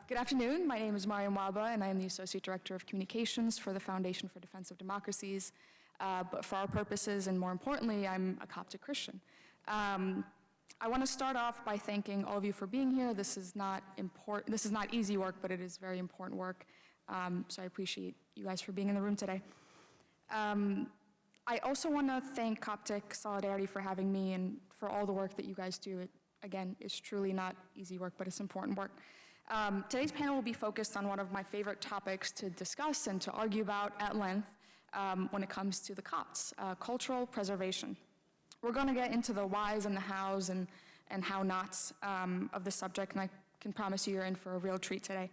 Good afternoon. My name is Mariam Waba, and I am the Associate Director of Communications for the Foundation for Defense of Democracies. But for our purposes, and more importantly, I'm a Coptic Christian. I want to start off by thanking all of you for being here. This is not easy work, but it is very important work. So I appreciate you guys for being in the room today. I also want to thank Coptic Solidarity for having me and for all the work that you guys do. It, again, is truly not easy work, but it's important work. Today's panel will be focused on one of my favorite topics to discuss and to argue about at length when it comes to the Copts, cultural preservation. We're going to get into the whys and the hows and how-nots of the subject, and I can promise you you're in for a real treat today.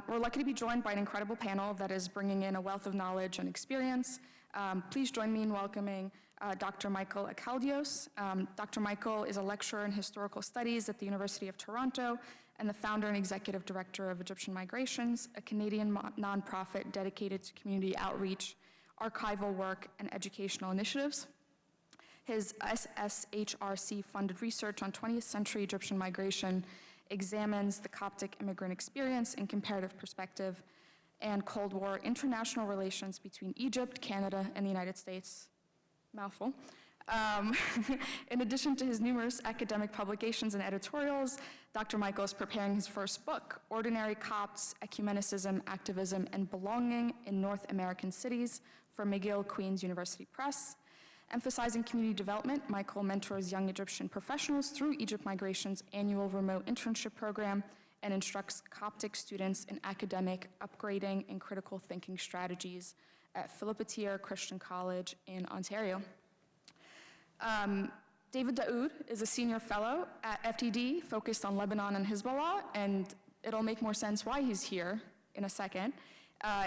We're lucky to be joined by an incredible panel that is bringing in a wealth of knowledge and experience. Please join me in welcoming Dr. Michael Akaldios. Dr. Michael is a lecturer in historical studies at the University of Toronto and the founder and executive director of Egyptian Migrations, a Canadian nonprofit dedicated to community outreach, archival work, and educational initiatives. His SSHRC-funded research on 20th century Egyptian migration examines the Coptic immigrant experience in comparative perspective and Cold War international relations between Egypt, Canada, and the United States. Mouthful. In addition to his numerous academic publications and editorials, Dr. Michael is preparing his first book, Ordinary Copts, Ecumenicism, Activism, and Belonging in North American Cities, for McGill Queen's University Press. Emphasizing community development, Michael mentors young Egyptian professionals through Egypt Migration's annual remote internship program and instructs Coptic students in academic upgrading and critical thinking strategies at Philippitir Christian College in Ontario. David Daoud is a senior fellow at FTD focused on Lebanon and Hezbollah, and it'll make more sense why he's here in a second.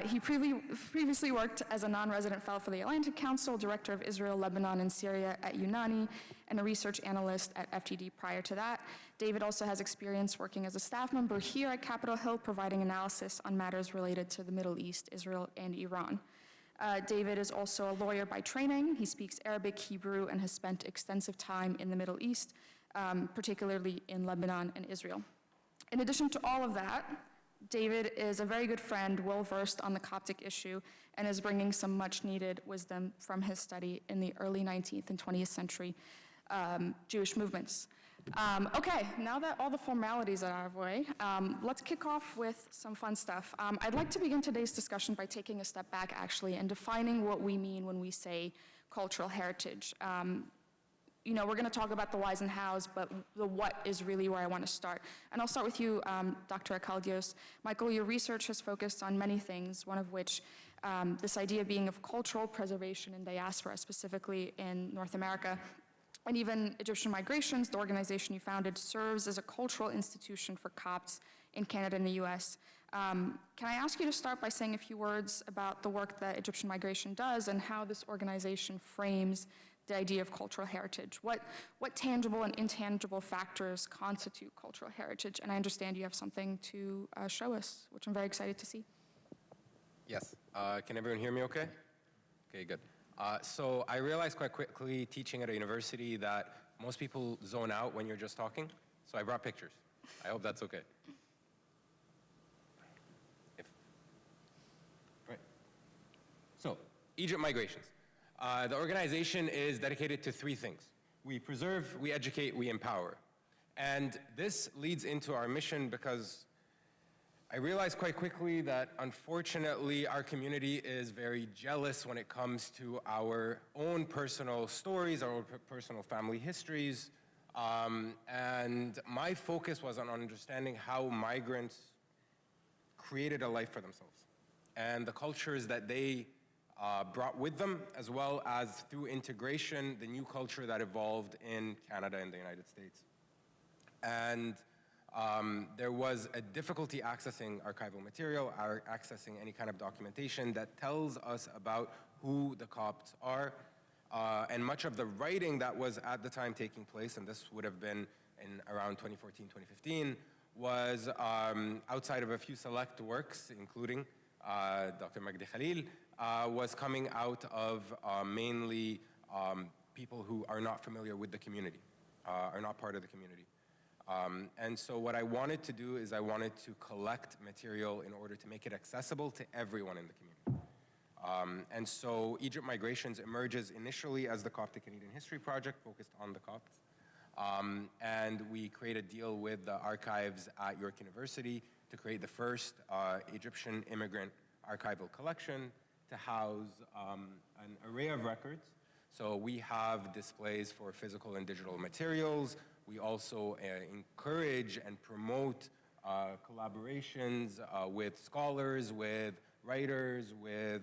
He previously worked as a non-resident fellow for the Atlantic Council, director of Israel, Lebanon, and Syria at UNANI, and a research analyst at FTD prior to that. David also has experience working as a staff member here at Capitol Hill, providing analysis on matters related to the Middle East, Israel, and Iran. David is also a lawyer by training. He speaks Arabic, Hebrew, and has spent extensive time in the Middle East, particularly in Lebanon and Israel. In addition to all of that, David is a very good friend, well-versed on the Coptic issue, and is bringing some much-needed wisdom from his study in the early 19th and 20th century Jewish movements. Okay, now that all the formalities are out of the way, let's kick off with some fun stuff. I'd like to begin today's discussion by taking a step back, actually, and defining what we mean when we say cultural heritage. You know, we're going to talk about the whys and hows, but the what is really where I want to start. And I'll start with you, Dr. Akaldios. Michael, your research has focused on many things, one of which this idea being of cultural preservation in diaspora, specifically in North America. And even Egyptian Migrations, the organization you founded, serves as a cultural institution for Copts in Canada and the US. Can I ask you to start by saying a few words about the work that Egyptian Migration does and how this organization frames the idea of cultural heritage? What tangible and intangible factors constitute cultural heritage? And I understand you have something to show us, which I'm very excited to see. Yes. Can everyone hear me okay? Okay, good. So I realized quite quickly teaching at a university that most people zone out when you're just talking. So I brought pictures. I hope that's okay. Right. So, Egypt Migrations. The organization is dedicated to three things. We preserve, we educate, we empower. And this leads into our mission because I realized quite quickly that unfortunately our community is very jealous when it comes to our own personal stories, our own personal family histories. And my focus was on understanding how migrants created a life for themselves and the cultures that they brought with them, as well as through integration, the new culture that evolved in Canada and the United States. And there was a difficulty accessing archival material, accessing any kind of documentation that tells us about who the Copts are. And much of the writing that was at the time taking place, and this would have been in around 2014, 2015, was outside of a few select works, including Dr. Magdi Khalil, was coming out of mainly people who are not familiar with the community, are not part of the community. And so what I wanted to do is I wanted to collect material in order to make it accessible to everyone in the community. And so Egypt Migrations emerges initially as the Coptic Canadian History Project focused on the Copts. And we create a deal with the archives at York University to create the first Egyptian immigrant archival collection to house an array of records. So we have displays for physical and digital materials. We also encourage and promote collaborations with scholars, with writers, with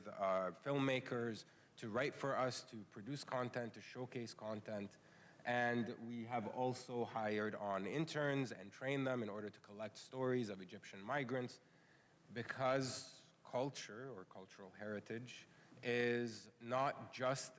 filmmakers to write for us, to produce content, to showcase content. And we have also hired on interns and trained them in order to collect stories of Egyptian migrants, because culture or cultural heritage is not just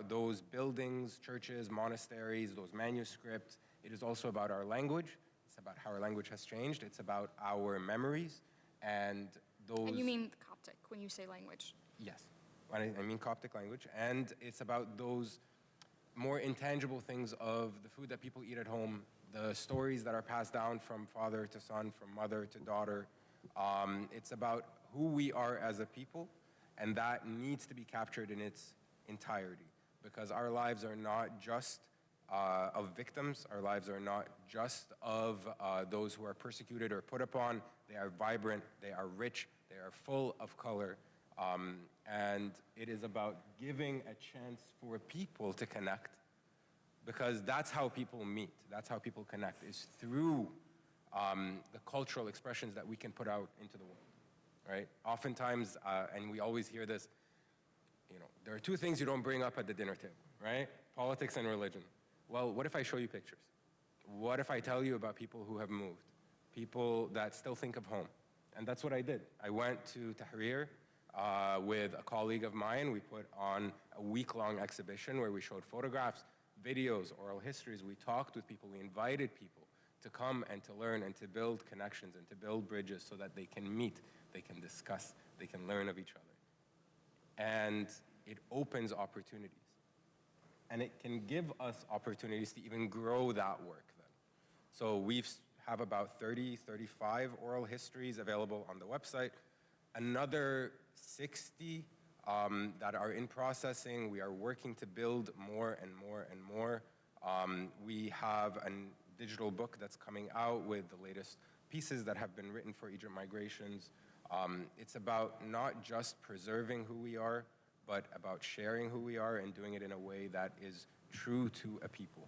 those buildings, churches, monasteries, those manuscripts. It is also about our language. It's about how our language has changed. It's about our memories and those... And you mean Coptic when you say language? Yes, I mean Coptic language. And it's about those more intangible things of the food that people eat at home, the stories that are passed down from father to son, from mother to daughter. It's about who we are as a people, and that needs to be captured in its entirety, because our lives are not just of victims. Our lives are not just of those who are persecuted or put upon. They are vibrant, they are rich, they are full of color. And it is about giving a chance for people to connect, because that's how people meet, that's how people connect, is through the cultural expressions that we can put out into the world, right? Oftentimes, and we always hear this, you know, there are two things you don't bring up at the dinner table, right? Politics and religion. Well, what if I show you pictures? What if I tell you about people who have moved, people that still think of home? And that's what I did. I went to Tahrir with a colleague of mine. We put on a week-long exhibition where we showed photographs, videos, oral histories. We talked with people. We invited people to come and to learn and to build connections and to build bridges so that they can meet, they can discuss, they can learn of each other. And it opens opportunities. And it can give us opportunities to even grow that work then. So we have about 30, 35 oral histories available on the website. Another 60 that are in processing. We are working to build more and more and more. We have a digital book that's coming out with the latest pieces that have been written for Egypt Migrations. It's about not just preserving who we are, but about sharing who we are and doing it in a way that is true to a people,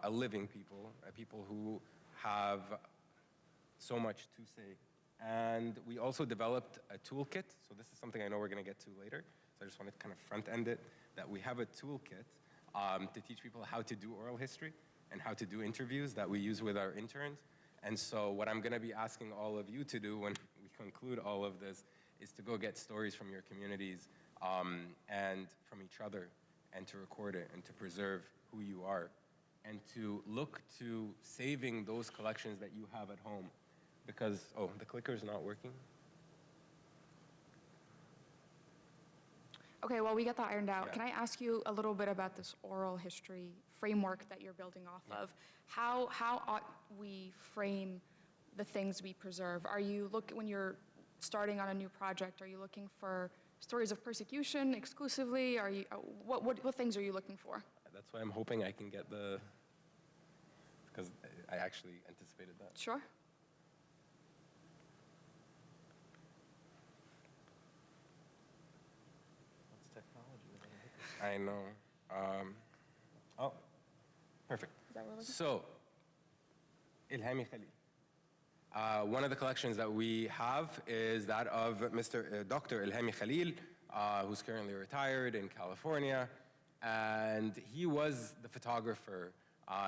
a living people, a people who have so much to say. And we also developed a toolkit. So this is something I know we're going to get to later. So I just wanted to kind of front-end it, that we have a toolkit to teach people how to do oral history and how to do interviews that we use with our interns. And so what I'm going to be asking all of you to do when we conclude all of this is to go get stories from your communities and from each other, and to record it and to preserve who you are, and to look to saving those collections that you have at home. Because, oh, the clicker's not working. Okay, well, we got that ironed out. Yeah. Can I ask you a little bit about this oral history framework that you're building off of? How ought we frame the things we preserve? Are you when you're starting on a new project, are you looking for stories of persecution exclusively? Are you what things are you looking for? That's why I'm hoping I can get because I actually anticipated that. Sure. I know. Oh, perfect. Is that what we're looking for? So, Ilhami Khalil. One of the collections that we have is that of Dr. Ilhami Khalil, who's currently retired in California, and he was the photographer.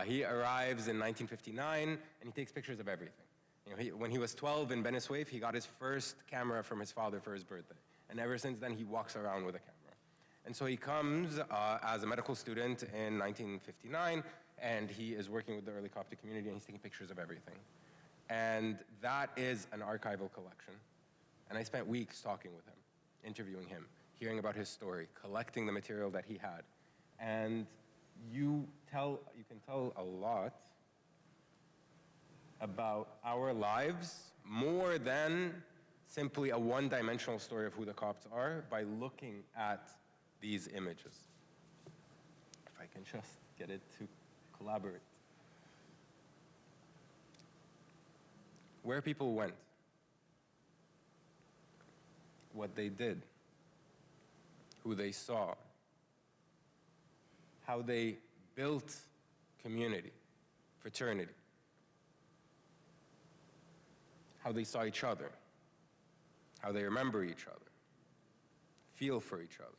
He arrives in 1959, and he takes pictures of everything. You know, when he was 12 in Beni Suef, he got his first camera from his father for his birthday, and ever since then, he walks around with a camera. And so he comes as a medical student in 1959, and he is working with the early Coptic community, and he's taking pictures of everything. And that is an archival collection. And I spent weeks talking with him, interviewing him, hearing about his story, collecting the material that he had. And you can tell a lot about our lives more than simply a one-dimensional story of who the Copts are by looking at these images. If I can just get it to collaborate. Where people went, what they did, who they saw, how they built community, fraternity, how they saw each other, how they remember each other, feel for each other.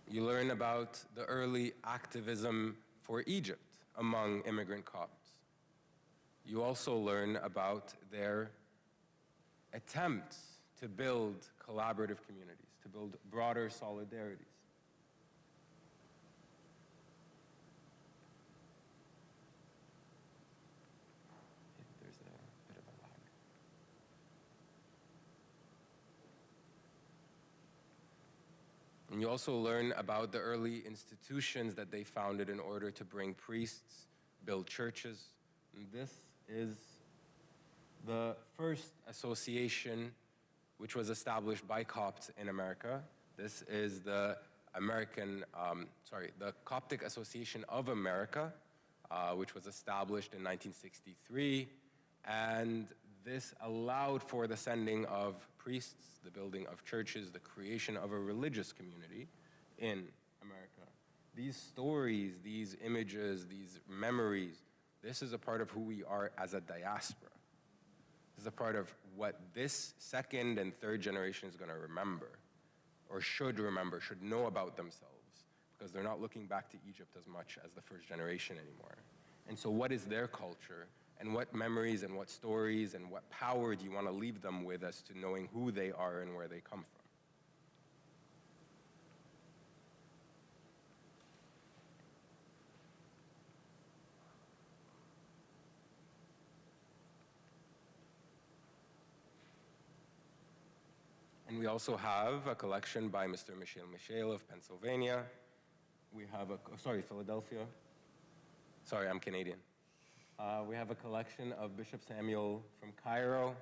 You learn about the early activism for Egypt among immigrant Copts. You also learn about their attempts to build collaborative communities, to build broader solidarities. There's a bit of a lag. And you also learn about the early institutions that they founded in order to bring priests, build churches. And this is the first association which was established by Copts in America. This is the the Coptic Association of America, which was established in 1963. And this allowed for the sending of priests, the building of churches, the creation of a religious community in America. These stories, these images, these memories, this is a part of who we are as a diaspora. This is a part of what this second and third generation is going to remember, or should remember, should know about themselves, because they're not looking back to Egypt as much as the first generation anymore. And so what is their culture, and what memories and what stories and what power do you want to leave them with as to knowing who they are and where they come from? And we also have a collection by Mr. Michel of Pennsylvania. We have Philadelphia. Sorry, I'm Canadian. We have a collection of Bishop Samuel from Cairo.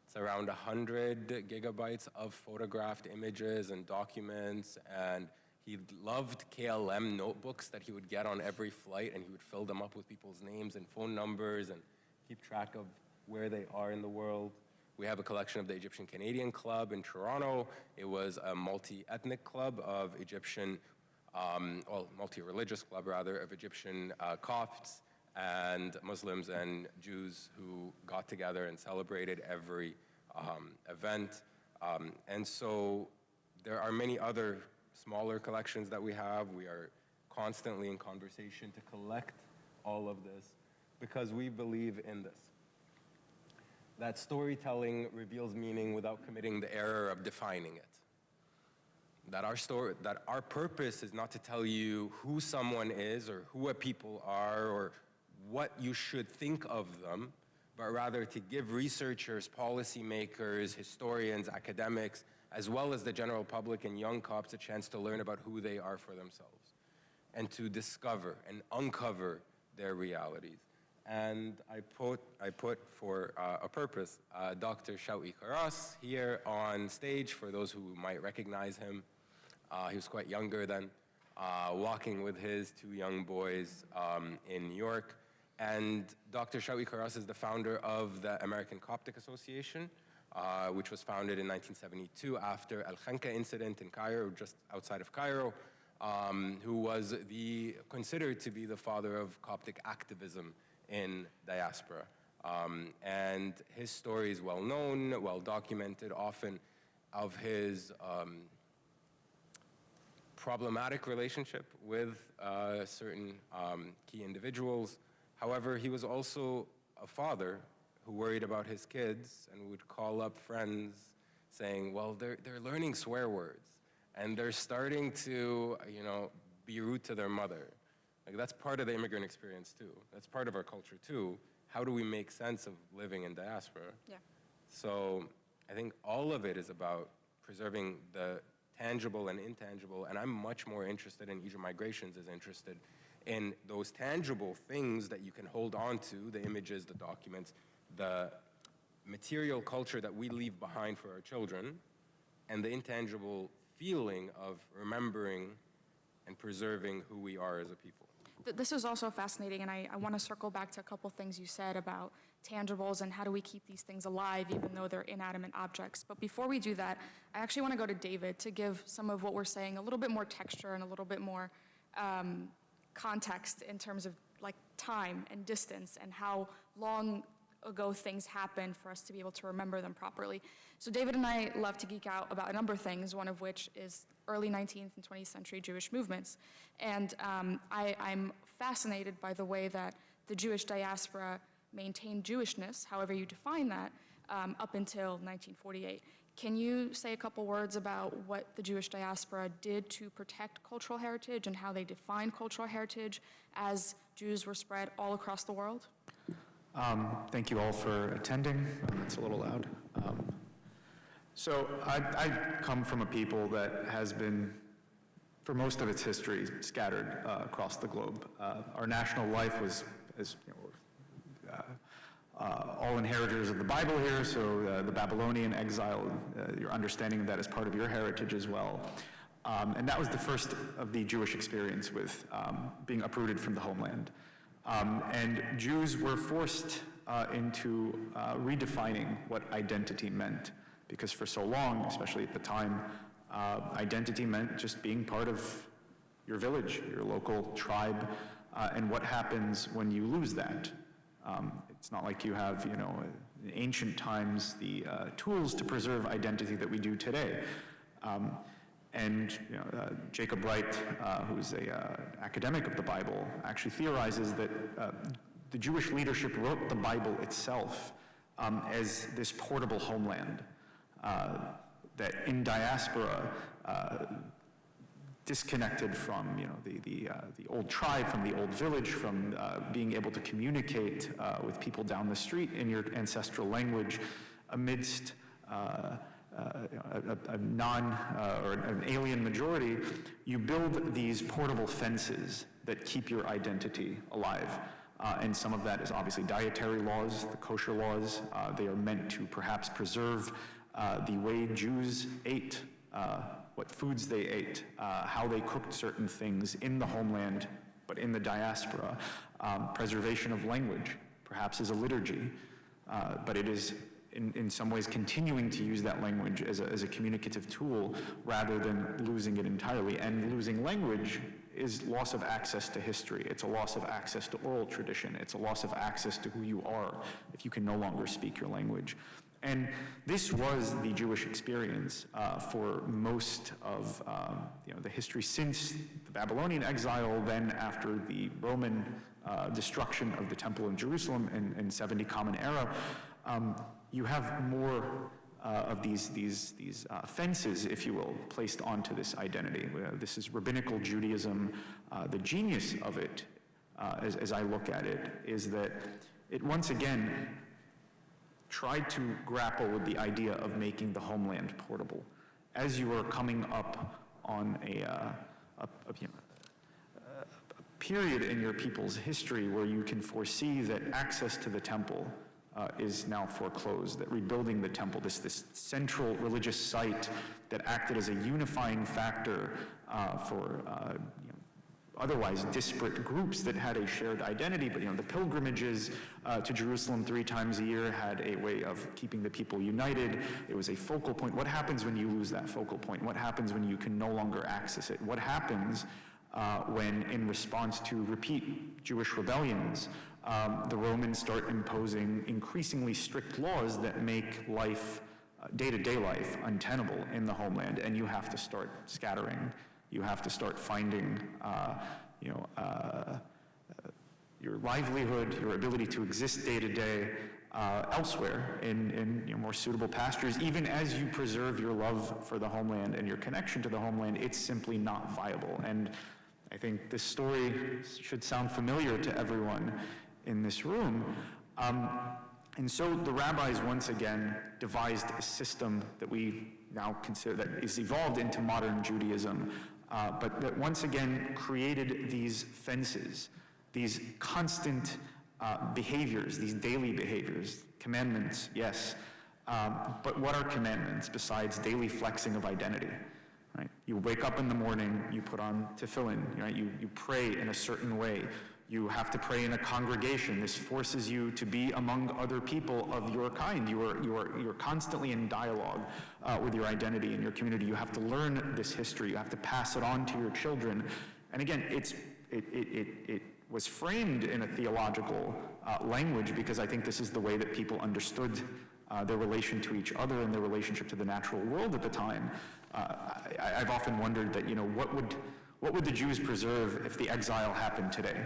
It's around 100 gigabytes of photographed images and documents, and he loved KLM notebooks that he would get on every flight, and he would fill them up with people's names and phone numbers and keep track of where they are in the world. We have a collection of the Egyptian Canadian Club in Toronto. It was a multi-ethnic club of Egyptian, multi-religious club rather, of Egyptian Copts and Muslims and Jews who got together and celebrated every event. And so there are many other smaller collections that we have. We are constantly in conversation to collect all of this because we believe in this. That storytelling reveals meaning without committing the error of defining it. That our purpose is not to tell you who someone is or who a people are or what you should think of them, but rather to give researchers, policymakers, historians, academics, as well as the general public and young Copts a chance to learn about who they are for themselves and to discover and uncover their realities. And I put for a purpose Dr. Shawqi Kharas here on stage for those who might recognize him. He was quite younger then, walking with his two young boys in New York. And Dr. Shawqi Kharas is the founder of the American Coptic Association, which was founded in 1972 after Al-Khanka incident in Cairo, just outside of Cairo, who was considered to be the father of Coptic activism in diaspora. And his story is well known, well documented, often of his problematic relationship with certain key individuals. However, he was also a father who worried about his kids and would call up friends saying, well, they're learning swear words and they're starting to, be rude to their mother. Like, that's part of the immigrant experience too. That's part of our culture too. How do we make sense of living in diaspora? Yeah. So I think all of it is about preserving the tangible and intangible, and I'm much more interested in Egypt Migrations is interested in those tangible things that you can hold on to, the images, the documents, the material culture that we leave behind for our children, and the intangible feeling of remembering and preserving who we are as a people. This is also fascinating, and I want to circle back to a couple things you said about tangibles and how do we keep these things alive even though they're inanimate objects. But before we do that, I actually want to go to David to give some of what we're saying a little bit more texture and a little bit more context in terms of like time and distance and how long ago things happened for us to be able to remember them properly. So David and I love to geek out about a number of things, one of which is early 19th and 20th century Jewish movements. And I'm fascinated by the way that the Jewish diaspora maintained Jewishness, however you define that, up until 1948. Can you say a couple words about what the Jewish diaspora did to protect cultural heritage and how they defined cultural heritage as Jews were spread all across the world? Thank you all for attending. It's a little loud. So I come from a people that has been, for most of its history, scattered across the globe. Our national life was, as you know, all inheritors of the Bible here, so the Babylonian exile, your understanding of that is part of your heritage as well. And that was the first of the Jewish experience with being uprooted from the homeland. And Jews were forced into redefining what identity meant, because for so long, especially at the time, identity meant just being part of your village, your local tribe, and what happens when you lose that. It's not like you have, you know, in ancient times, the tools to preserve identity that we do today. And you know, Jacob Wright, who's an academic of the Bible, actually theorizes that the Jewish leadership wrote the Bible itself as this portable homeland, that in diaspora, disconnected from, you know, the old tribe, from the old village, from being able to communicate with people down the street in your ancestral language amidst a or an alien majority, you build these portable fences that keep your identity alive. And some of that is obviously dietary laws, the kosher laws. They are meant to perhaps preserve the way Jews ate, what foods they ate, how they cooked certain things in the homeland, but in the diaspora. Preservation of language, perhaps is a liturgy, but it is in some ways continuing to use that language as a communicative tool rather than losing it entirely. And losing language is loss of access to history. It's a loss of access to oral tradition. It's a loss of access to who you are if you can no longer speak your language. And this was the Jewish experience for most of the history since the Babylonian exile, then after the Roman destruction of the Temple in Jerusalem in 70 Common Era. You have more of these fences, if you will, placed onto this identity. This is rabbinical Judaism. The genius of it, as I look at it, is that it once again tried to grapple with the idea of making the homeland portable. As you are coming up on a period in your people's history where you can foresee that access to the temple is now foreclosed, that rebuilding the temple, this central religious site that acted as a unifying factor for otherwise disparate groups that had a shared identity, but the pilgrimages to Jerusalem 3 times a year had a way of keeping the people united. It was a focal point. What happens when you lose that focal point? What happens when you can no longer access it? What happens when, in response to repeat Jewish rebellions, the Romans start imposing increasingly strict laws that make life, day-to-day life, untenable in the homeland, and you have to start scattering. You have to start finding, your livelihood, your ability to exist day-to-day elsewhere in more suitable pastures. Even as you preserve your love for the homeland and your connection to the homeland, it's simply not viable. And I think this story should sound familiar to everyone in this room. And so the rabbis once again devised a system that we now considered, that is evolved into modern Judaism, but that once again created these fences, these constant behaviors, these daily behaviors, commandments, yes, but what are commandments besides daily flexing of identity? Right? You wake up in the morning, you put on tefillin, right? You pray in a certain way. You have to pray in a congregation. This forces you to be among other people of your kind. You're constantly in dialogue with your identity and your community. You have to learn this history. You have to pass it on to your children. And again, it was framed in a theological language because I think this is the way that people understood their relation to each other and their relationship to the natural world at the time. I've often wondered that, what would the Jews preserve if the exile happened today?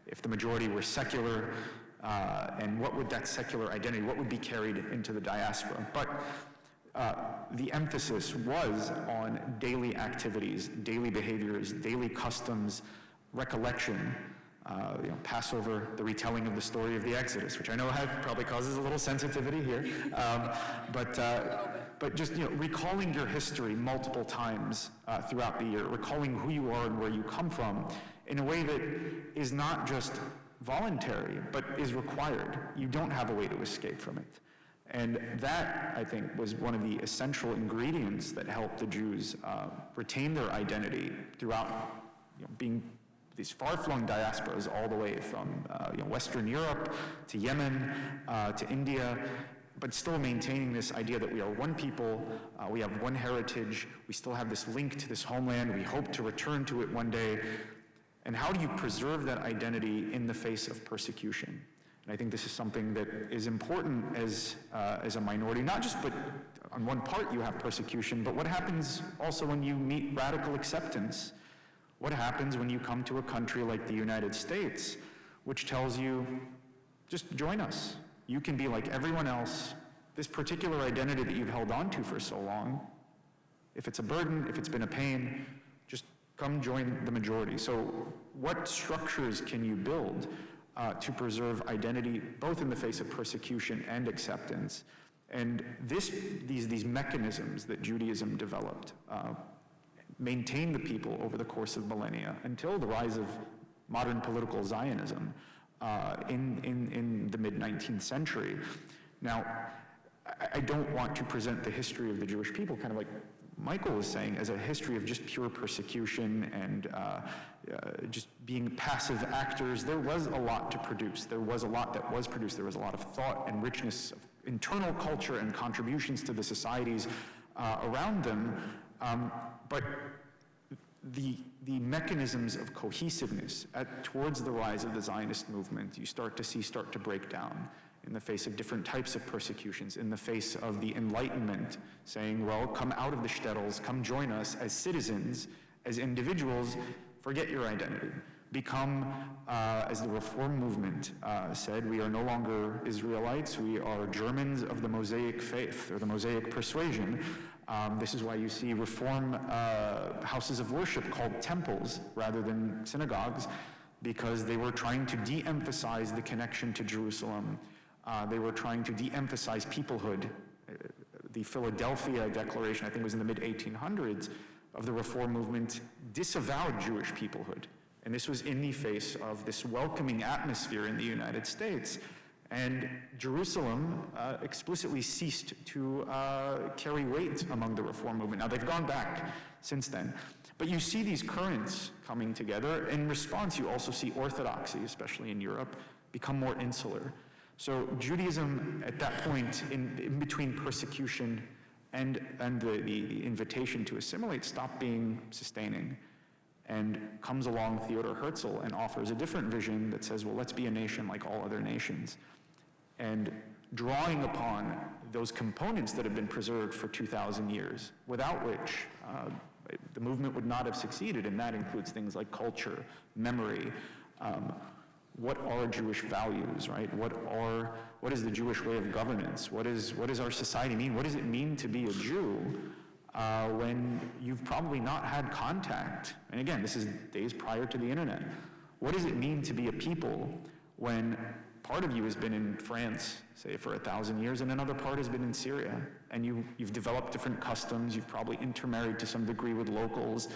If the majority were secular, and what would that secular identity, what would be carried into the diaspora? But the emphasis was on daily activities, daily behaviors, daily customs, recollection, Passover, the retelling of the story of the Exodus, which I know probably causes a little sensitivity here, but just recalling your history multiple times throughout the year, recalling who you are and where you come from in a way that is not just voluntary, but is required. You don't have a way to escape from it. And that, I think, was one of the essential ingredients that helped the Jews retain their identity throughout being these far-flung diasporas all the way from Western Europe to Yemen to India, but still maintaining this idea that we are one people, we have one heritage, we still have this link to this homeland, we hope to return to it one day. And how do you preserve that identity in the face of persecution? And I think this is something that is important as a minority, not just, but on one part you have persecution, but what happens also when you meet radical acceptance? What happens when you come to a country like the United States, which tells you, just join us. You can be like everyone else. This particular identity that you've held on to for so long, if it's a burden, if it's been a pain, just come join the majority. So what structures can you build to preserve identity, both in the face of persecution and acceptance? And these mechanisms that Judaism developed maintain the people over the course of millennia until the rise of modern political Zionism in the mid-19th century. Now, I don't want to present the history of the Jewish people, kind of like Michael was saying, as a history of just pure persecution and just being passive actors. There was a lot to produce. There was a lot that was produced. There was a lot of thought and richness of internal culture and contributions to the societies around them. But the mechanisms of cohesiveness towards the rise of the Zionist movement, you start to break down in the face of different types of persecutions, in the face of the Enlightenment, saying, well, come out of the shtetls, come join us as citizens, as individuals, forget your identity. Become, as the Reform movement said, we are no longer Israelites, we are Germans of the Mosaic faith, or the Mosaic persuasion. This is why you see Reform houses of worship called temples rather than synagogues, because they were trying to de-emphasize the connection to Jerusalem. They were trying to de-emphasize peoplehood. The Philadelphia Declaration, I think it was in the mid-1800s, of the Reform movement, disavowed Jewish peoplehood. And this was in the face of this welcoming atmosphere in the United States. And Jerusalem explicitly ceased to carry weight among the Reform movement. Now, they've gone back since then. But you see these currents coming together. In response, you also see Orthodoxy, especially in Europe, become more insular. So Judaism, at that point, in between persecution and the invitation to assimilate, stopped being sustaining. And comes along Theodor Herzl and offers a different vision that says, well, let's be a nation like all other nations. And drawing upon those components that have been preserved for 2,000 years, without which the movement would not have succeeded, and that includes things like culture, memory, what are Jewish values, right? What is the Jewish way of governance? What does our society mean? What does it mean to be a Jew when you've probably not had contact? And again, this is days prior to the internet. What does it mean to be a people when part of you has been in France, say, for 1,000 years, and another part has been in Syria. And you've developed different customs, you've probably intermarried to some degree with locals,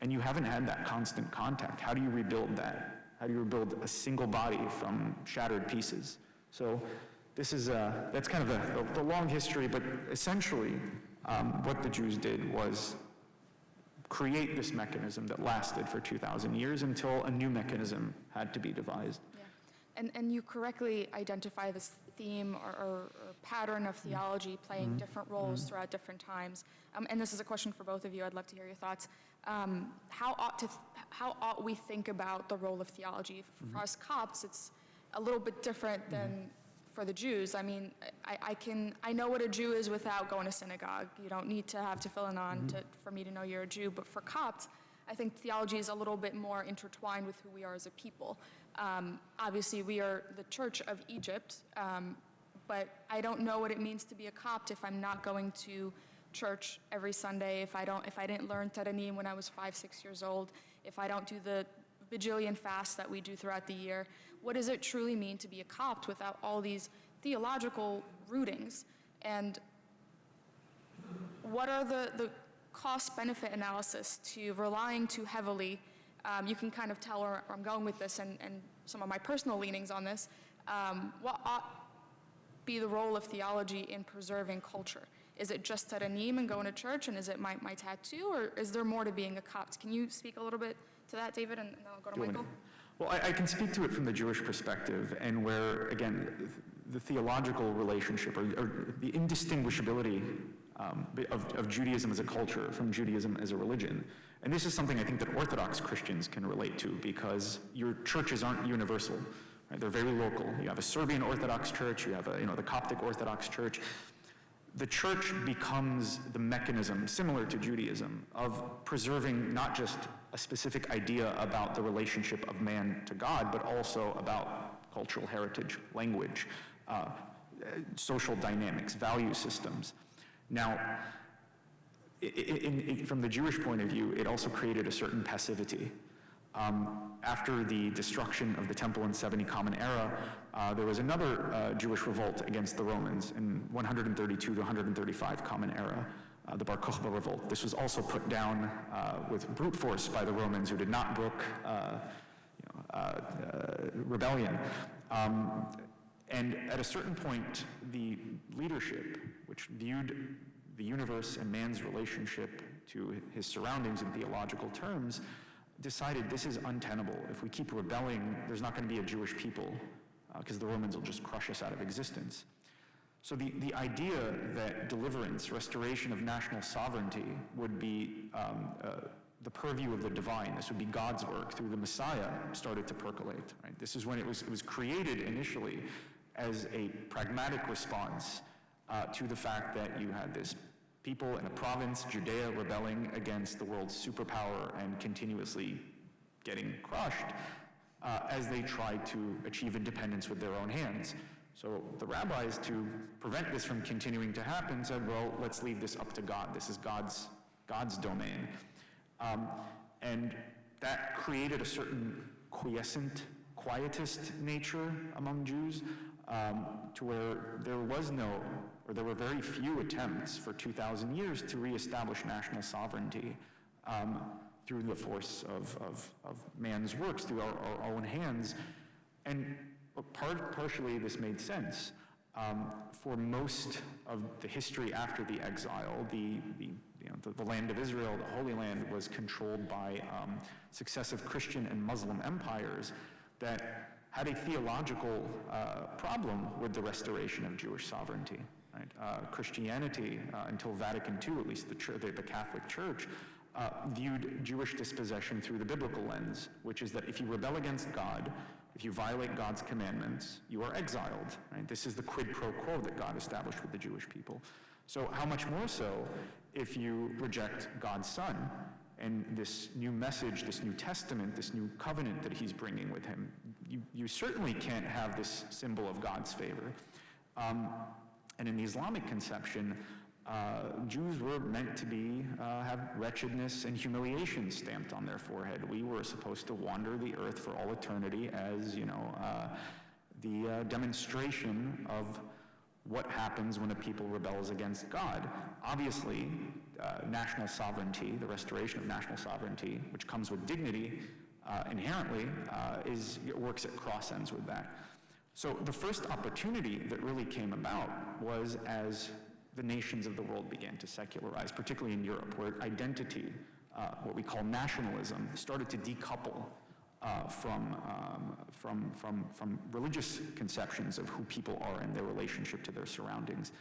and you haven't had that constant contact. How do you rebuild that? How do you rebuild a single body from shattered pieces? So this is, that's kind of the long history, but essentially what the Jews did was create this mechanism that lasted for 2,000 years until a new mechanism had to be devised. Yeah. And you correctly identify this theme or pattern of theology playing different roles throughout different times. And this is a question for both of you. I'd love to hear your thoughts. How ought we think about the role of theology? For us Copts, it's a little bit different than for the Jews. I mean, I know what a Jew is without going to synagogue. You don't need to have tefillin on for me to know you're a Jew. But for Copts, I think theology is a little bit more intertwined with who we are as a people. Obviously, we are the Church of Egypt, but I don't know what it means to be a Copt if I'm not going to church every Sunday, if I didn't learn Teranim when I was 5-6 years old, if I don't do the bajillion fasts that we do throughout the year. What does it truly mean to be a Copt without all these theological rootings? And what are the cost-benefit analysis to relying too heavily? You can kind of tell where I'm going with this and some of my personal leanings on this. What ought be the role of theology in preserving culture? Is it just Teranim and going to church, and is it my tattoo, or is there more to being a Copt? Can you speak a little bit to that, David, and then I'll go to Michael? Well, I can speak to it from the Jewish perspective, and where, again, the theological relationship or the indistinguishability of Judaism as a culture from Judaism as a religion. And this is something I think that Orthodox Christians can relate to, because your churches aren't universal. Right? They're very local. You have a Serbian Orthodox church, you have the Coptic Orthodox church. The church becomes the mechanism, similar to Judaism, of preserving not just a specific idea about the relationship of man to God, but also about cultural heritage, language, social dynamics, value systems. Now, from the Jewish point of view, it also created a certain passivity. After the destruction of the temple in 70 Common Era, there was another Jewish revolt against the Romans in 132 to 135 Common Era, the Bar Kokhba revolt. This was also put down with brute force by the Romans, who did not brook rebellion. And at a certain point, the leadership, which viewed the universe and man's relationship to his surroundings in theological terms, decided this is untenable. If we keep rebelling, there's not going to be a Jewish people, because the Romans will just crush us out of existence. So the idea that deliverance, restoration of national sovereignty would be the purview of the divine, this would be God's work through the Messiah, started to percolate. Right? This is when it was created initially as a pragmatic response to the fact that you had this people in a province, Judea, rebelling against the world's superpower and continuously getting crushed as they tried to achieve independence with their own hands. So the rabbis, to prevent this from continuing to happen, said, well, let's leave this up to God. This is God's domain. And that created a certain quietist nature among Jews, to where there were very few attempts for 2,000 years to reestablish national sovereignty through the force of man's works, through our own hands. And partially this made sense. For most of the history after the exile, the land of Israel, the Holy Land, was controlled by successive Christian and Muslim empires that had a theological problem with the restoration of Jewish sovereignty. Right? Christianity, until Vatican II, at least the Catholic Church, viewed Jewish dispossession through the biblical lens, which is that if you rebel against God, if you violate God's commandments, you are exiled. Right? This is the quid pro quo that God established with the Jewish people. So how much more so if you reject God's Son and this new message, this new testament, this new covenant that he's bringing with him? You certainly can't have this symbol of God's favor. And in the Islamic conception, Jews were meant to have wretchedness and humiliation stamped on their forehead. We were supposed to wander the earth for all eternity as, the demonstration of what happens when a people rebels against God. Obviously, national sovereignty, the restoration of national sovereignty, which comes with dignity inherently, works at cross ends with that. So the first opportunity that really came about was as the nations of the world began to secularize, particularly in Europe, where identity, what we call nationalism, started to decouple from religious conceptions of who people are and their relationship to their surroundings.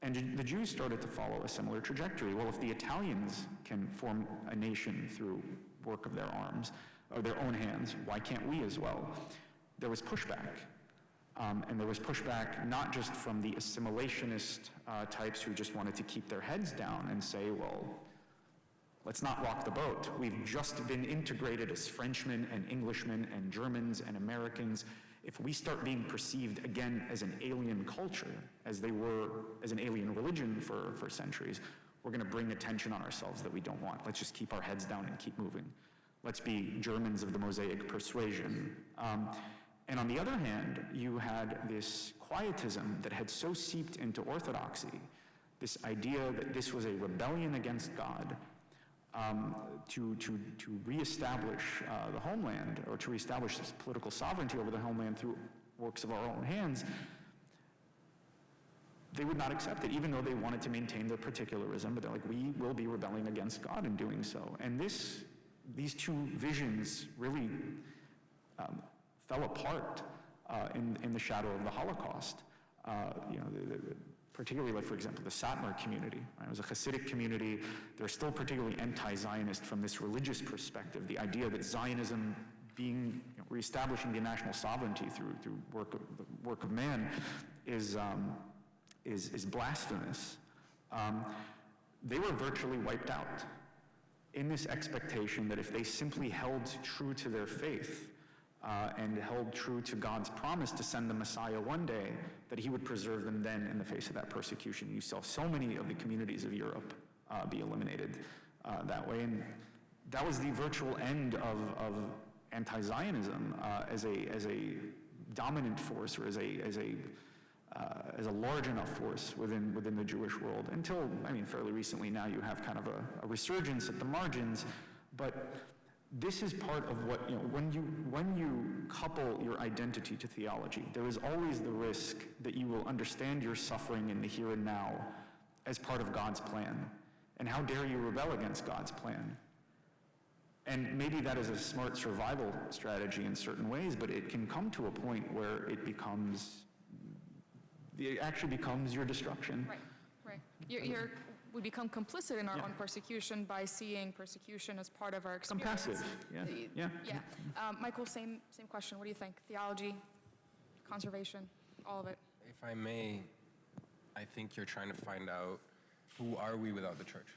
And the Jews started to follow a similar trajectory. Well, if the Italians can form a nation through work of their arms, or their own hands, why can't we as well? There was pushback. And there was pushback not just from the assimilationist types who just wanted to keep their heads down and say, well, let's not rock the boat. We've just been integrated as Frenchmen and Englishmen and Germans and Americans. If we start being perceived again as an alien culture, as they were as an alien religion for centuries, we're going to bring attention on ourselves that we don't want. Let's just keep our heads down and keep moving. Let's be Germans of the Mosaic persuasion. And on the other hand, you had this quietism that had so seeped into orthodoxy, this idea that this was a rebellion against God, to reestablish the homeland, or to reestablish this political sovereignty over the homeland through works of our own hands. They would not accept it, even though they wanted to maintain their particularism, but they're like, we will be rebelling against God in doing so. And these two visions really fell apart in the shadow of the Holocaust. Particularly, like, for example, the Satmar community. Right? It was a Hasidic community. They're still particularly anti-Zionist from this religious perspective. The idea that Zionism being, reestablishing the national sovereignty through work of man is blasphemous. They were virtually wiped out in this expectation that if they simply held true to their faith, and held true to God's promise to send the Messiah one day, that he would preserve them then in the face of that persecution. You saw so many of the communities of Europe be eliminated that way, and that was the virtual end of anti-Zionism as a dominant force, or as a large enough force within the Jewish world. Until, fairly recently now, you have kind of a resurgence at the margins, but this is part of what, when you couple your identity to theology, there is always the risk that you will understand your suffering in the here and now as part of God's plan. And how dare you rebel against God's plan? And maybe that is a smart survival strategy in certain ways, but it can come to a point where it actually becomes your destruction. Right. We become complicit in our own persecution by seeing persecution as part of our experience. I'm passive, yeah. Michael, same question. What do you think? Theology, conservation, all of it? If I may, I think you're trying to find out, who are we without the church?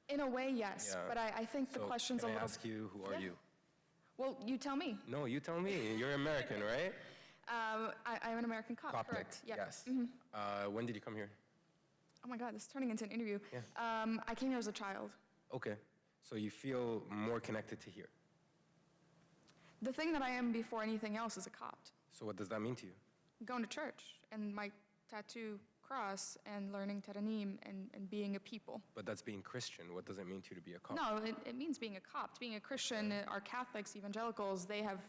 In a way, yes, but I think the question's a little... Can I ask you, who are you? Well, you tell me. No, you tell me. You're American, right? I'm an American Copt, Coptic, correct? Yeah. Yes. When did you come here? Oh my God, this is turning into an interview. Yeah. I came here as a child. Okay, so you feel more connected to here. The thing that I am before anything else is a Copt. So what does that mean to you? Going to church and my tattoo cross and learning Teranim and being a people. But that's being Christian. What does it mean to you to be a Copt? No, it means being a Copt. Being a Christian, our Catholics, evangelicals, they have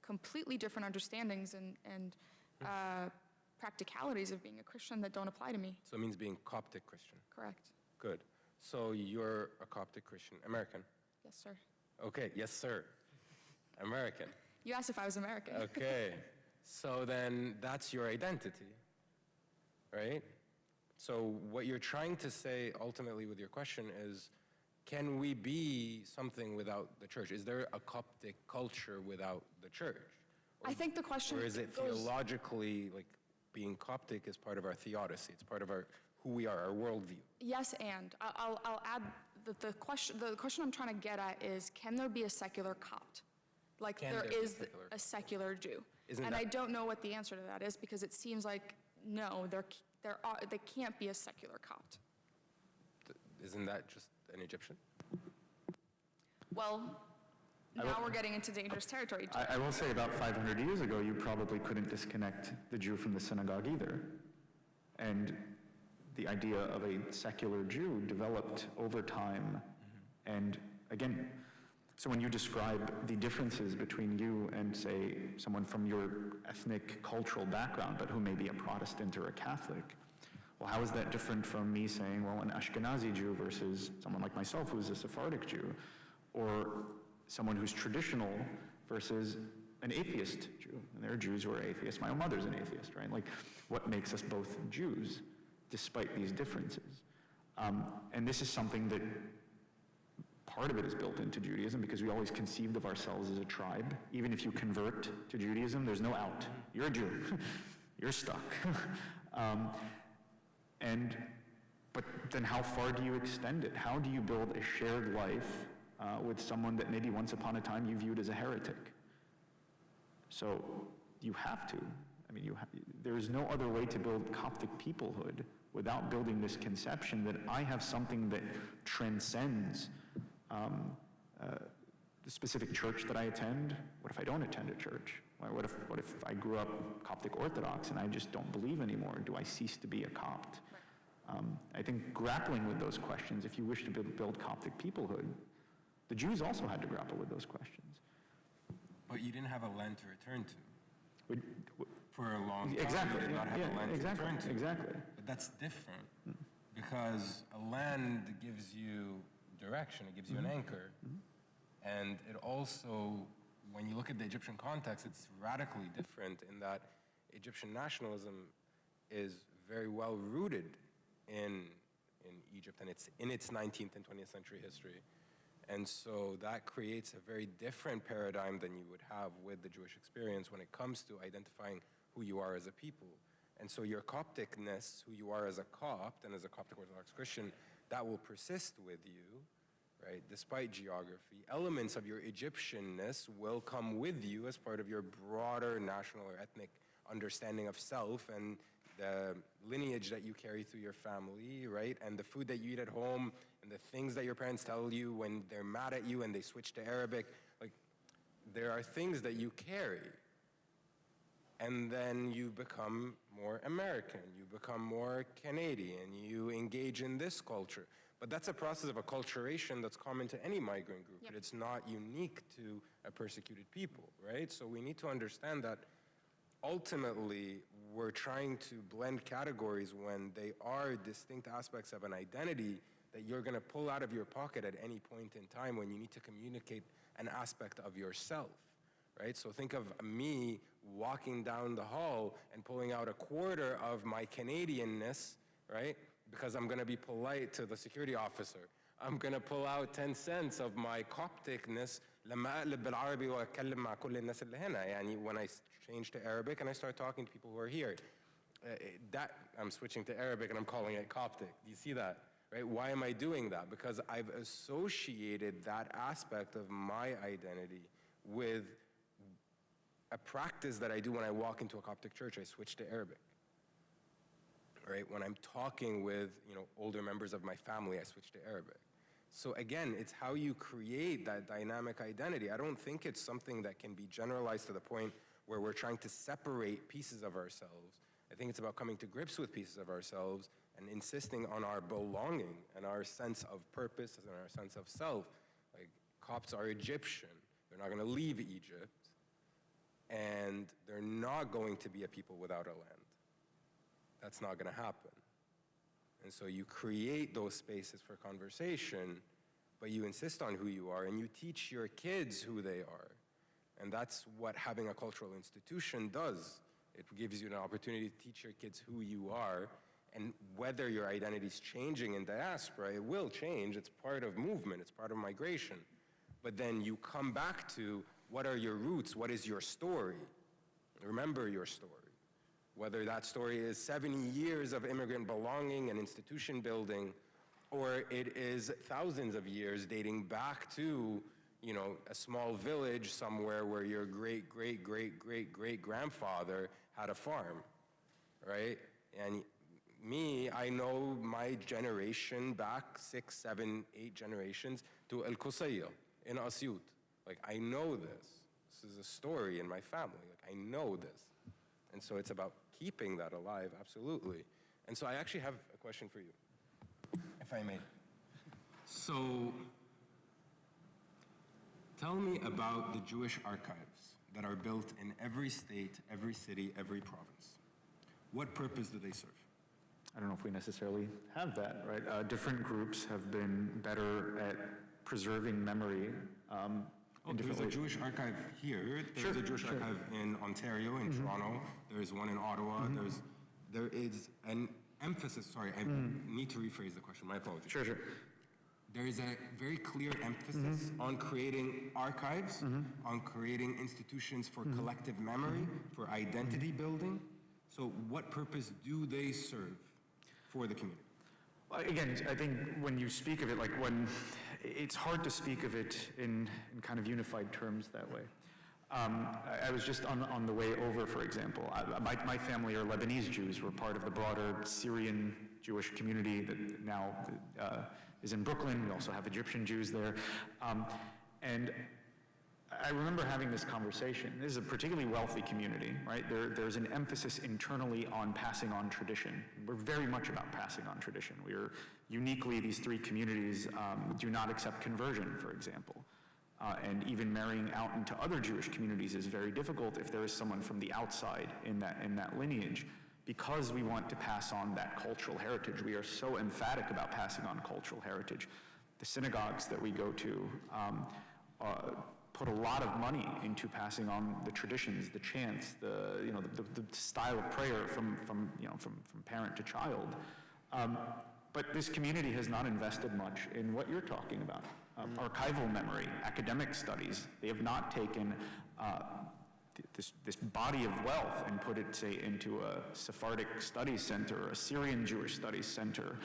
completely different understandings and practicalities of being a Christian that don't apply to me. So it means being Coptic Christian. Correct. Good. So you're a Coptic Christian. American? Yes, sir. Okay, yes, sir. American. You asked if I was American. Okay. So then that's your identity, right? So what you're trying to say ultimately with your question is, can we be something without the church? Is there a Coptic culture without the church? I think the question Or is it theologically, like, being Coptic is part of our theodicy, it's part of who we are, our worldview? Yes, and I'll add that the question I'm trying to get at is, can there be a secular Copt? Like there is a secular Jew. And I don't know what the answer to that is, because it seems like, no, there can't be a secular Copt. Isn't that just an Egyptian? Well, now we're getting into dangerous territory. I will say about 500 years ago, you probably couldn't disconnect the Jew from the synagogue either. And the idea of a secular Jew developed over time. And again, so when you describe the differences between you and, say, someone from your ethnic, cultural background, but who may be a Protestant or a Catholic, well, how is that different from me saying, well, an Ashkenazi Jew versus someone like myself who's a Sephardic Jew, or someone who's traditional versus an atheist Jew? And there are Jews who are atheists. My own mother's an atheist, right? Like, what makes us both Jews, despite these differences? And this is something that part of it is built into Judaism, because we always conceived of ourselves as a tribe. Even if you convert to Judaism, there's no out. You're a Jew. You're stuck. But then how far do you extend it? How do you build a shared life with someone that maybe once upon a time you viewed as a heretic? So you have to. I mean, there is no other way to build Coptic peoplehood without building this conception that I have something that transcends the specific church that I attend. What if I don't attend a church? What if I grew up Coptic Orthodox and I just don't believe anymore? Do I cease to be a Copt? I think grappling with those questions, if you wish to build Coptic peoplehood, the Jews also had to grapple with those questions. But you didn't have a land to return to. For a long time, exactly. you did not have a land to return to. Exactly. But that's different, because a land gives you direction, it gives you an anchor. And it also, when you look at the Egyptian context, it's radically different in that Egyptian nationalism is very well rooted in Egypt, and it's in its 19th and 20th century history. And so that creates a very different paradigm than you would have with the Jewish experience when it comes to identifying who you are as a people. And so your Copticness, who you are as a Copt and as a Coptic Orthodox Christian, that will persist with you, right, despite geography. Elements of your Egyptianness will come with you as part of your broader national or ethnic understanding of self and the lineage that you carry through your family, right? And the food that you eat at home and the things that your parents tell you when they're mad at you and they switch to Arabic. Like, there are things that you carry. And then you become more American, you become more Canadian, you engage in this culture. But that's a process of acculturation that's common to any migrant group. Yep. But it's not unique to a persecuted people, right? So we need to understand that ultimately we're trying to blend categories when they are distinct aspects of an identity that you're going to pull out of your pocket at any point in time when you need to communicate an aspect of yourself, right? So think of me walking down the hall and pulling out a quarter of my Canadianness, right? Because I'm going to be polite to the security officer. I'm going to pull out 10 cents of my Copticness لما أقلب بالعربي وأتكلم مع كل الناس اللي هنا. يعني when I change to Arabic and I start talking to people who are here, that I'm switching to Arabic and I'm calling it Coptic. Do you see that? Right? Why am I doing that? Because I've associated that aspect of my identity with a practice that I do when I walk into a Coptic church. I switch to Arabic. Right? When I'm talking with, older members of my family, I switch to Arabic. So again, it's how you create that dynamic identity. I don't think it's something that can be generalized to the point where we're trying to separate pieces of ourselves. I think it's about coming to grips with pieces of ourselves and insisting on our belonging and our sense of purpose and our sense of self. Like, Copts are Egyptian. They're not going to leave Egypt. And they're not going to be a people without a land. That's not going to happen. And so you create those spaces for conversation, but you insist on who you are and you teach your kids who they are. And that's what having a cultural institution does. It gives you an opportunity to teach your kids who you are, and whether your identity is changing in diaspora, it will change. It's part of movement, it's part of migration. But then you come back to, what are your roots? What is your story? Remember your story. Whether that story is 70 years of immigrant belonging and institution building, or it is thousands of years dating back to, a small village somewhere where your great-great-great-great-great-grandfather had a farm, right? And me, I know my generation back 6, 7, 8 generations to El Qusayya in Asyut, Like, I know this. This is a story in my family. Like, I know this. And so it's about keeping that alive, absolutely. And so I actually have a question for you, if I may. So tell me about the Jewish archives that are built in every state, every city, every province. What purpose do they serve? I don't know if we necessarily have that, right? Different groups have been better at preserving memory. There's a Jewish archive here. There's a Jewish archive in Ontario, in Toronto. There's one in Ottawa. There is an emphasis, sorry, I need to rephrase the question, my apologies. Sure. There is a very clear emphasis on creating archives, on creating institutions for collective memory, for identity building. So what purpose do they serve for the community? Again, I think when you speak of it, like when, it's hard to speak of it in kind of unified terms that way. I was just on the way over, for example. My family are Lebanese Jews. We're part of the broader Syrian Jewish community that now is in Brooklyn. We also have Egyptian Jews there. And I remember having this conversation. This is a particularly wealthy community, right? There's an emphasis internally on passing on tradition. We're very much about passing on tradition. We are uniquely, these three communities do not accept conversion, for example. And even marrying out into other Jewish communities is very difficult if there is someone from the outside in that lineage. Because we want to pass on that cultural heritage, we are so emphatic about passing on cultural heritage. The synagogues that we go to put a lot of money into passing on the traditions, the chants, the style of prayer from parent to child. But this community has not invested much in what you're talking about. Archival memory, academic studies. They have not taken this body of wealth and put it, say, into a Sephardic studies center or a Syrian Jewish studies center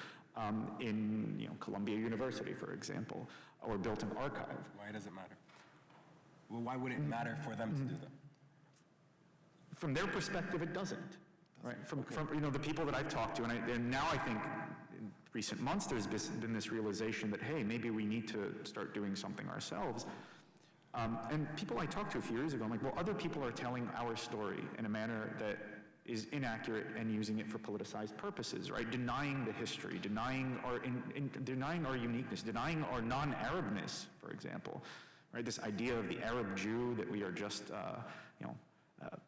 in Columbia University, for example, or built an archive. Why does it matter? Well, why would it matter for them to do that? From their perspective, it doesn't. Right? From the people that I've talked to, and now I think in recent months there's been this realization that, hey, maybe we need to start doing something ourselves. And people I talked to a few years ago, I'm like, well, other people are telling our story in a manner that is inaccurate and using it for politicized purposes, right? Denying the history, denying our uniqueness, denying our non-Arabness, for example. Right, this idea of the Arab Jew, that we are just,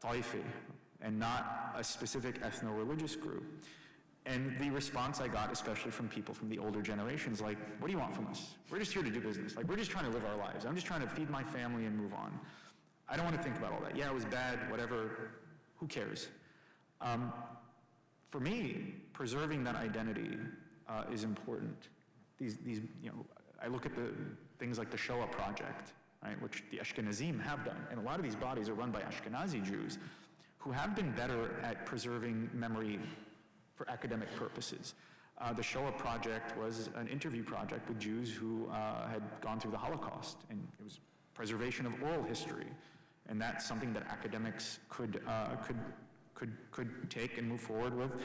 Taifi, and not a specific ethno-religious group. And the response I got, especially from people from the older generations, like, what do you want from us? We're just here to do business. Like, we're just trying to live our lives. I'm just trying to feed my family and move on. I don't want to think about all that. Yeah, it was bad, whatever, who cares? For me, preserving that identity is important. I look at the things like the Shoah Project, right, which the Ashkenazim have done. And a lot of these bodies are run by Ashkenazi Jews who have been better at preserving memory for academic purposes. The Shoah Project was an interview project with Jews who had gone through the Holocaust, and it was preservation of oral history. And that's something that academics could take and move forward with.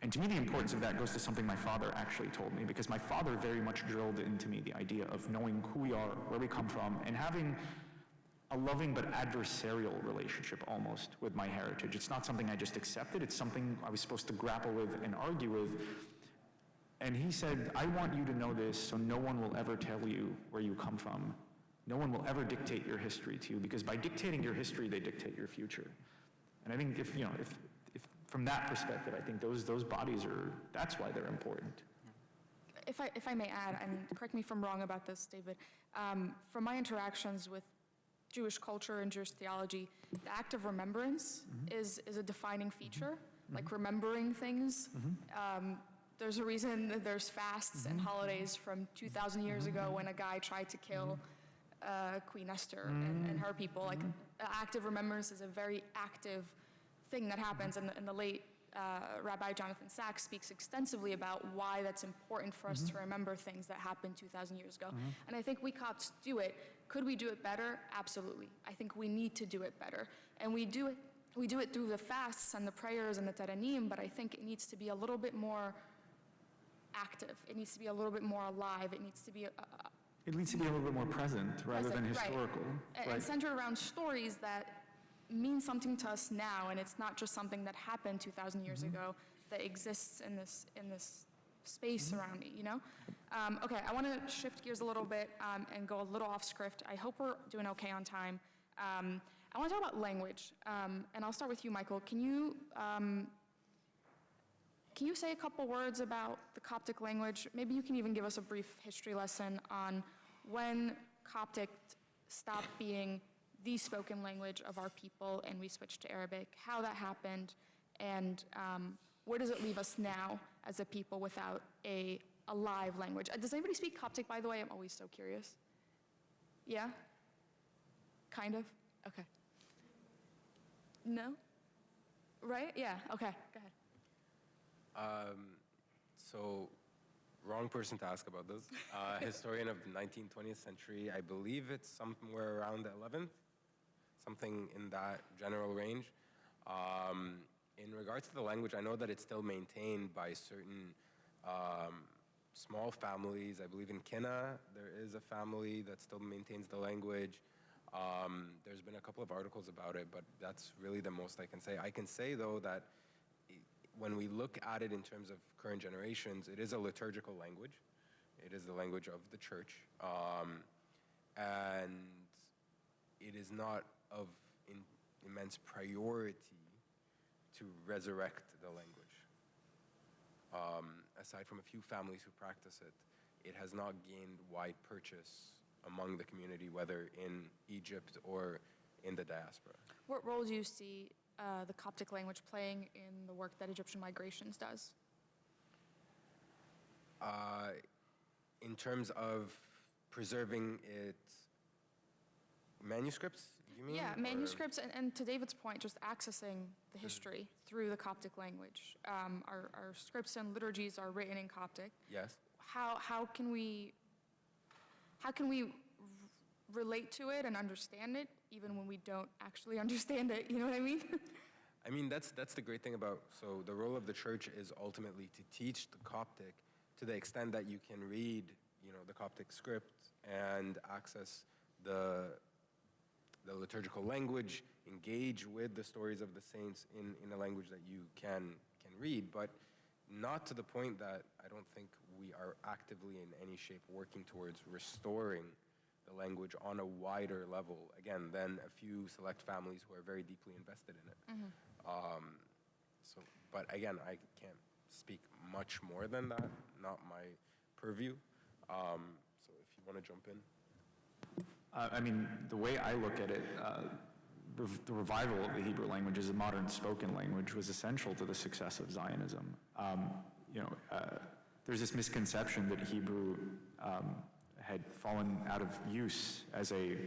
And to me, the importance of that goes to something my father actually told me, because my father very much drilled into me the idea of knowing who we are, where we come from, and having a loving but adversarial relationship almost with my heritage. It's not something I just accepted, it's something I was supposed to grapple with and argue with. And he said, I want you to know this so no one will ever tell you where you come from. No one will ever dictate your history to you, because by dictating your history, they dictate your future. And I think if from that perspective, I think those bodies that's why they're important. If I may add, and correct me if I'm wrong about this, David, from my interactions with Jewish culture and Jewish theology, the act of remembrance is a defining feature, like remembering things. There's a reason that there's fasts and holidays from 2,000 years ago when a guy tried to kill Queen Esther and her people. Like, the act of remembrance is a very active thing that happens, and the late Rabbi Jonathan Sachs speaks extensively about why that's important for us to remember things that happened 2,000 years ago. And I think we Copts do it. Could we do it better? Absolutely. I think we need to do it better. And we do it through the fasts and the prayers and the teranim, but I think it needs to be a little bit more active. It needs to be a little bit more alive. It needs to be It needs to be a little bit more present rather than Present, right. historical. And centered around stories that mean something to us now, and it's not just something that happened 2,000 years ago that exists in this space surrounding, you know? Okay, I want to shift gears a little bit and go a little off script. I hope we're doing okay on time. I want to talk about language, and I'll start with you, Michael. Can you say a couple words about the Coptic language? Maybe you can even give us a brief history lesson on when Coptic stopped being the spoken language of our people and we switched to Arabic, how that happened, and where does it leave us now as a people without a live language? Does anybody speak Coptic, by the way? I'm always so curious. Yeah? Kind of? Okay. No? Right? Yeah, okay, go ahead. So, wrong person to ask about this. Historian of 19th, 20th century, I believe it's somewhere around the 11th, something in that general range. In regards to the language, I know that it's still maintained by certain small families. I believe in Kina, there is a family that still maintains the language. There's been a couple of articles about it, but that's really the most I can say. I can say, though, that when we look at it in terms of current generations, it is a liturgical language. It is the language of the church. And it is not of immense priority to resurrect the language. Aside from a few families who practice it, it has not gained wide purchase among the community, whether in Egypt or in the diaspora. What role do you see the Coptic language playing in the work that Egyptian Migrations does? In terms of preserving its manuscripts, you mean? Yeah, manuscripts, and to David's point, just accessing the history through the Coptic language. Our scripts and liturgies are written in Coptic. Yes. How can we relate to it and understand it, even when we don't actually understand it? You know what I mean? I mean, that's the great thing about, so the role of the church is ultimately to teach the Coptic to the extent that you can read, the Coptic script and access the liturgical language, engage with the stories of the saints in a language that you can read, but not to the point that I don't think we are actively in any shape working towards restoring the language on a wider level, again, than a few select families who are very deeply invested in it. But again, I can't speak much more than that, not my purview. So if you want to jump in. I mean, the way I look at it, the revival of the Hebrew language as a modern spoken language was essential to the success of Zionism. There's this misconception that Hebrew had fallen out of use as a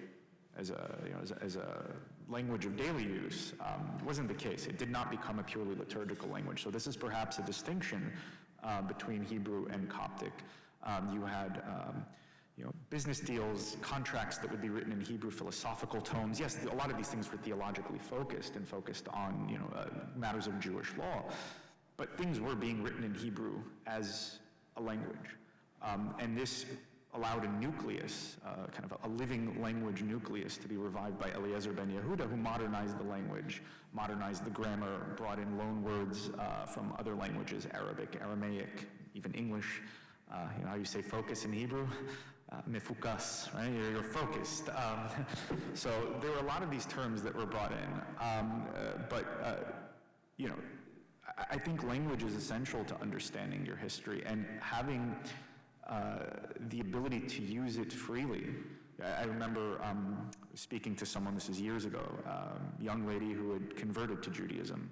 language of daily use. It wasn't the case. It did not become a purely liturgical language. So this is perhaps a distinction between Hebrew and Coptic. You had business deals, contracts that would be written in Hebrew, philosophical tomes. Yes, a lot of these things were theologically focused and focused on matters of Jewish law, but things were being written in Hebrew as a language, and this allowed a nucleus, kind of a living language nucleus, to be revived by Eliezer ben Yehuda, who modernized the language, modernized the grammar, brought in loan words from other languages, Arabic, Aramaic, even English. How you say focus in Hebrew? Mefukas, right? You're focused. So there were a lot of these terms that were brought in. I think language is essential to understanding your history and having the ability to use it freely. I remember speaking to someone, this is years ago, a young lady who had converted to Judaism.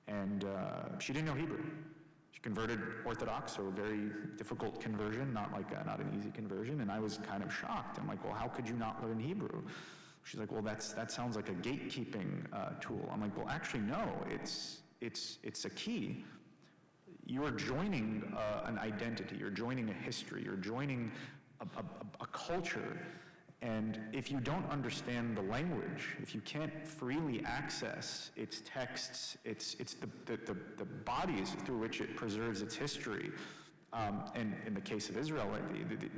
And she didn't know Hebrew. She converted Orthodox, so a very difficult conversion, not an easy conversion, and I was kind of shocked. I'm like, well, how could you not learn Hebrew? She's like, well, that sounds like a gatekeeping tool. I'm like, well, actually, no, it's a key. You are joining an identity, you're joining a history, you're joining a culture, and if you don't understand the language, if you can't freely access its texts, it's the bodies through which it preserves its history, And in the case of Israel,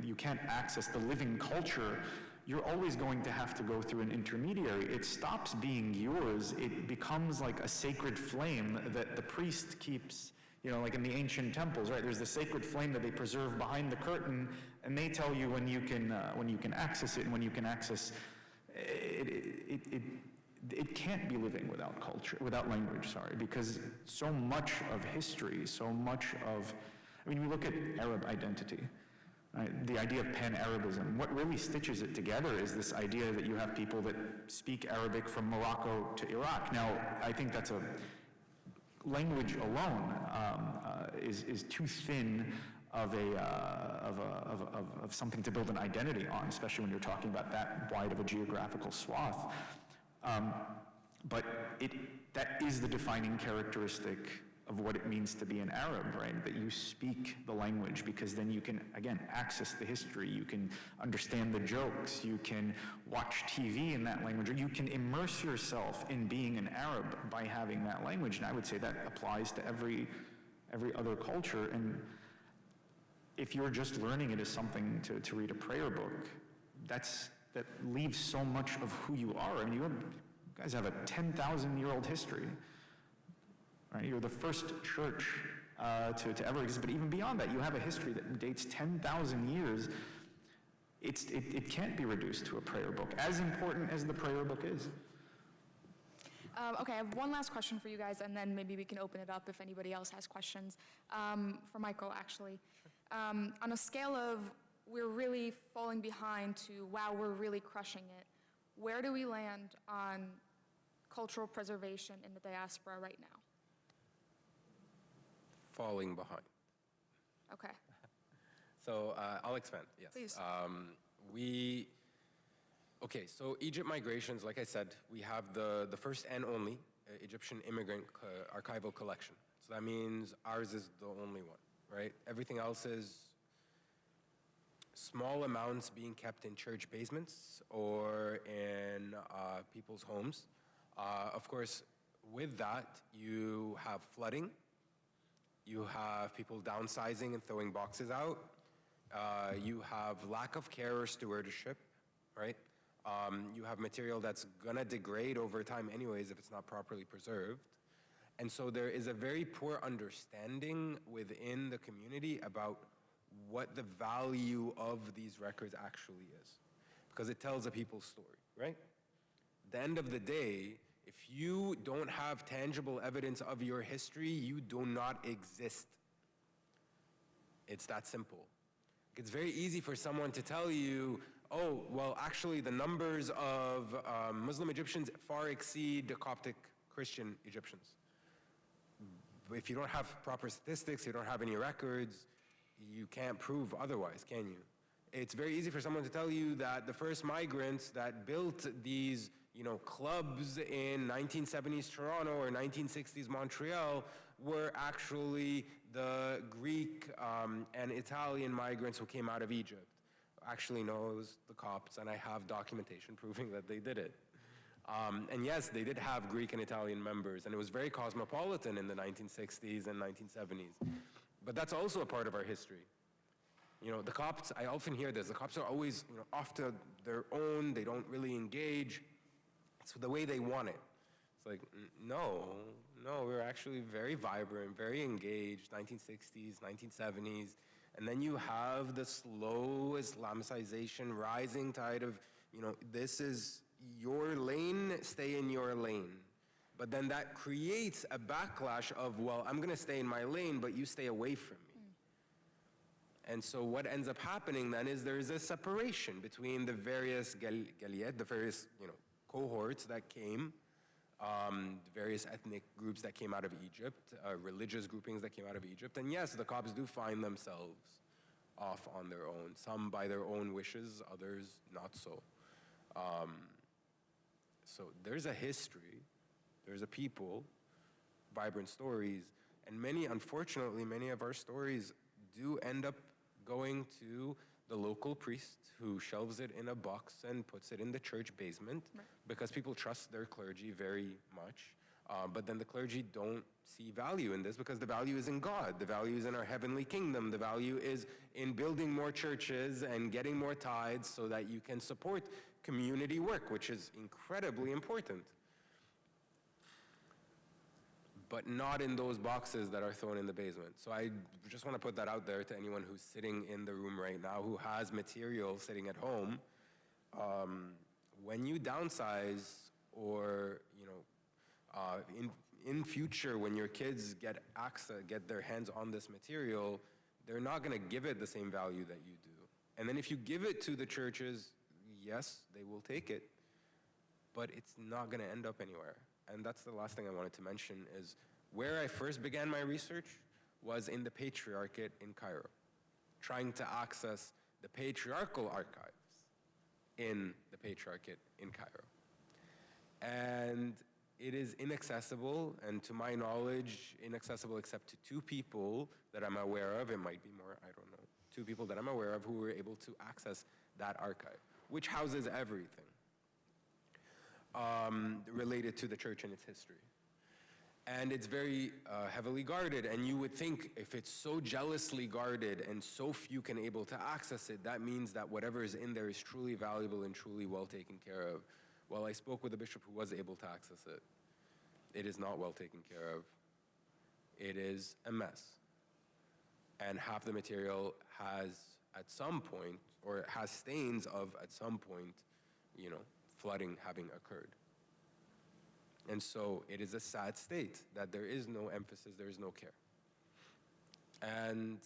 you can't access the living culture. You're always going to have to go through an intermediary. It stops being yours. It becomes like a sacred flame that the priest keeps, like in the ancient temples, right? There's the sacred flame that they preserve behind the curtain, and they tell you when you can access it and when you can access it. It can't be living without culture, without language, because so much of history, we look at Arab identity, right? The idea of pan-Arabism. What really stitches it together is this idea that you have people that speak Arabic from Morocco to Iraq. Now, I think that's language alone is too thin of something to build an identity on, especially when you're talking about that wide of a geographical swath. But that is the defining characteristic of what it means to be an Arab, right? That you speak the language, because then you can, again, access the history, you can understand the jokes, you can watch TV in that language, or you can immerse yourself in being an Arab by having that language. And I would say that applies to every other culture. And if you're just learning it as something to read a prayer book, that leaves so much of who you are. I mean, you guys have a 10,000-year-old history. Right? You're the first church to ever exist, but even beyond that, you have a history that dates 10,000 years. It can't be reduced to a prayer book, as important as the prayer book is. Okay, I have one last question for you guys, and then maybe we can open it up if anybody else has questions. For Michael, actually. On a scale of we're really falling behind to wow, we're really crushing it, where do we land on cultural preservation in the diaspora right now? Falling behind. Okay. So I'll expand, yes. Please. So Egypt migrations, like I said, we have the first and only Egyptian immigrant archival collection. So that means ours is the only one, right? Everything else is small amounts being kept in church basements or in people's homes. Of course, with that, you have flooding. You have people downsizing and throwing boxes out. You have lack of care or stewardship, right? You have material that's gonna degrade over time anyways if it's not properly preserved. And so there is a very poor understanding within the community about what the value of these records actually is, because it tells a people's story, right? At the end of the day, if you don't have tangible evidence of your history, you do not exist. It's that simple. It's very easy for someone to tell you, oh, well, actually the numbers of Muslim Egyptians far exceed the Coptic Christian Egyptians. If you don't have proper statistics, you don't have any records, you can't prove otherwise, can you? It's very easy for someone to tell you that the first migrants that built these clubs in 1970s Toronto or 1960s Montreal were actually the Greek and Italian migrants who came out of Egypt. Actually, no, it was the Copts, and I have documentation proving that they did it. And yes, they did have Greek and Italian members, and it was very cosmopolitan in the 1960s and 1970s. But that's also a part of our history. The Copts, I often hear this, the Copts are always off to their own, they don't really engage. It's the way they want it. It's like, no, we're actually very vibrant, very engaged, 1960s, 1970s. And then you have the slow Islamicization, rising tide of, this is your lane, stay in your lane. But then that creates a backlash of, well, I'm gonna stay in my lane, but you stay away from me. And so what ends up happening then is there's a separation between the various galiyat, the various, cohorts that came, various ethnic groups that came out of Egypt, religious groupings that came out of Egypt. And yes, the Copts do find themselves off on their own, some by their own wishes, others not so. So there's a history, there's a people, vibrant stories, and unfortunately, many of our stories do end up going to the local priest who shelves it in a box and puts it in the church basement, right, because people trust their clergy very much. But then the clergy don't see value in this because the value is in God. The value is in our heavenly kingdom. The value is in building more churches and getting more tithes so that you can support community work, which is incredibly important. But not in those boxes that are thrown in the basement. So I just want to put that out there to anyone who's sitting in the room right now who has material sitting at home. When you downsize or, in future when your kids get their hands on this material, they're not going to give it the same value that you do. And then if you give it to the churches, yes, they will take it, but it's not going to end up anywhere. And that's the last thing I wanted to mention is where I first began my research was in the Patriarchate in Cairo, trying to access the patriarchal archives in the Patriarchate in Cairo. And it is inaccessible, and to my knowledge, inaccessible except to two people that I'm aware of. It might be more, I don't know. Two people that I'm aware of who were able to access that archive, which houses everything related to the church and its history. And it's very heavily guarded, and you would think if it's so jealously guarded and so few can able to access it, that means that whatever is in there is truly valuable and truly well taken care of. Well, I spoke with a bishop who was able to access it. It is not well taken care of. It is a mess. And half the material has at some point, or has stains of at some point, flooding having occurred. And so it is a sad state that there is no emphasis, there is no care. And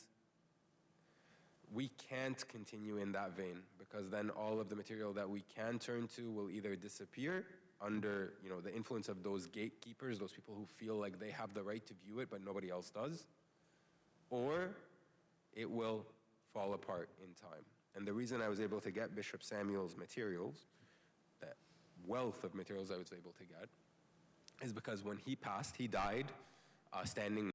we can't continue in that vein because then all of the material that we can turn to will either disappear under the influence of those gatekeepers, those people who feel like they have the right to view it but nobody else does, or it will fall apart in time. And the reason I was able to get Bishop Samuel's materials, that wealth of materials I was able to get, is because when he passed, he died standing